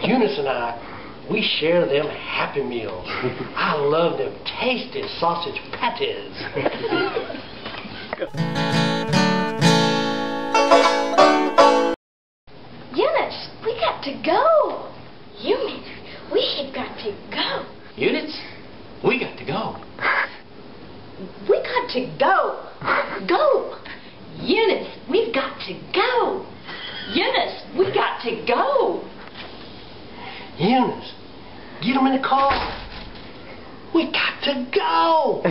Eunice and I, we share them Happy Meals. I love them tasty sausage patties. Eunice, we got to go. Eunice, we got to go. Eunice, we got to go. We got to go. Go. Eunice, we've got to go. Eunice, we got to go. Eunice, get them in the car. We got to go.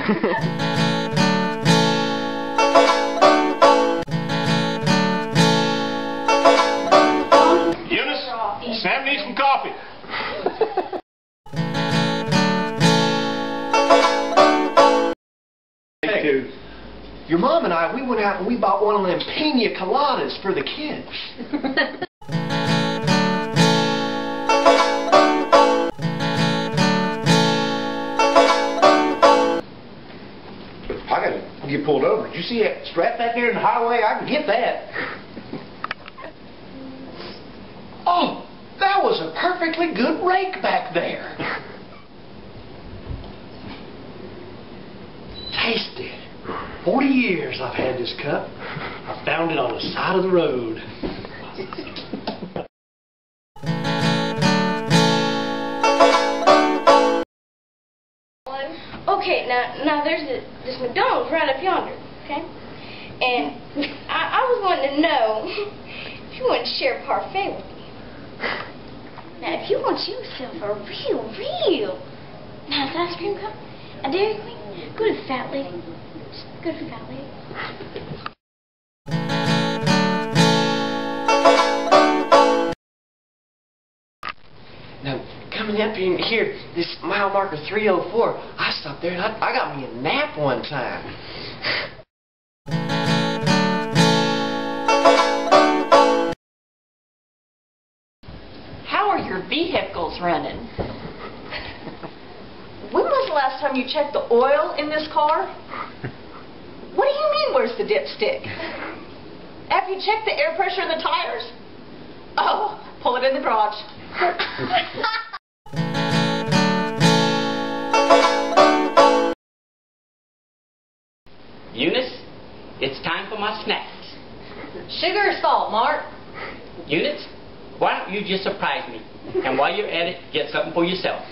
Eunice, Sam needs some coffee. Hey, your mom and I, we went out and we bought one of them pina coladas for the kids. I gotta get pulled over. Did you see that strap back there in the highway? I can get that. Oh, that was a perfectly good rake back there. Tasty. 40 years I've had this cup. I found it on the side of the road. Okay, now there's this McDonald's right up yonder, okay? And I was wanting to know if you wanted to share a parfait with me. Now, if you want yourself a real nice ice cream cup, a Dairy Queen, go to the Fat Lady. Just go to the Fat Lady. Now, coming up in here, this mile marker 304, I stopped there and I got me a nap one time. How are your vehicles running? When was the last time you checked the oil in this car? What do you mean, where's the dipstick? Have you checked the air pressure in the tires? Oh, pull it in the garage. Eunice, it's time for my snacks. Sugar or salt, Mark? Eunice, why don't you just surprise me? And while you're at it, get something for yourself.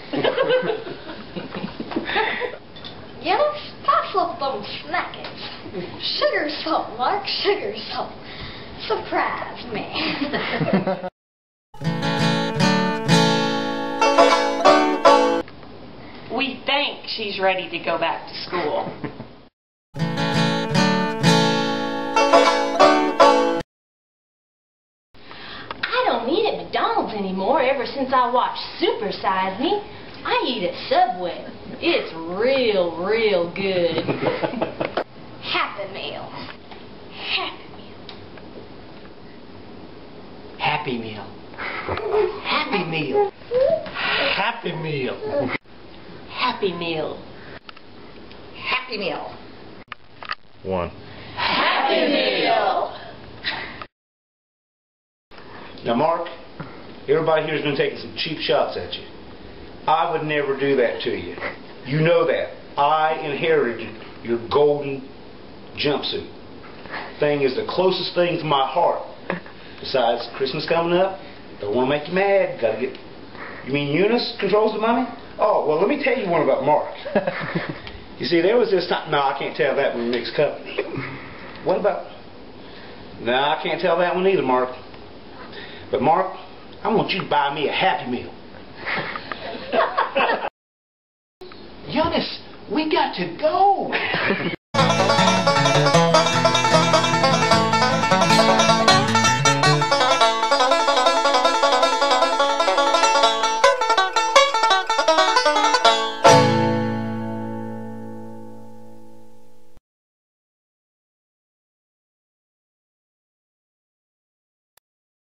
Eunice, pass up them snackers. Sugar salt, Mark, sugar salt. Surprise me. We think she's ready to go back to school. I don't eat at McDonald's anymore ever since I watched Super Size Me. I eat at Subway. It's real good. Happy Meal. Happy Meal. Happy Meal. Happy Meal. Happy Meal. Happy Meal. Happy Meal. One. Happy Meal. Now, Mark, everybody here's been taking some cheap shots at you. I would never do that to you. You know that. I inherited your golden jumpsuit. Thing is the closest thing to my heart. Besides, Christmas coming up, don't want to make you mad. Gotta get. You mean Eunice controls the money? Oh, well, let me tell you one about Mark. You see, there was this time. No, I can't tell that when we mix company. What about? No, I can't tell that one either, Mark. But Mark, I want you to buy me a Happy Meal. Eunice, we got to go.